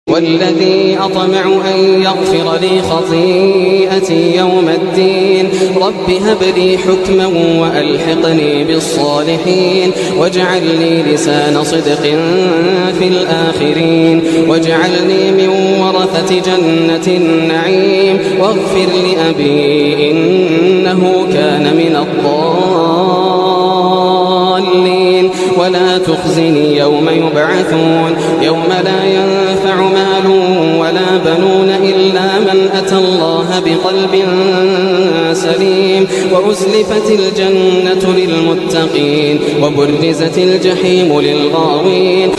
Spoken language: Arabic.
والذي أطمع أن يغفر لي خطيئتي يوم الدين رب هب لي حكما وألحقني بالصالحين واجعلني لسان صدق في الآخرين واجعلني من ورثة جنة النعيم واغفر لأبي إنه كان من الضالين ولا تخزني يوم يبعثون يوم لا ينفع مال ولا بنون إلا من أتى الله بقلب سليم وأزلفت الجنة للمتقين وبرزت الجحيم للغاوين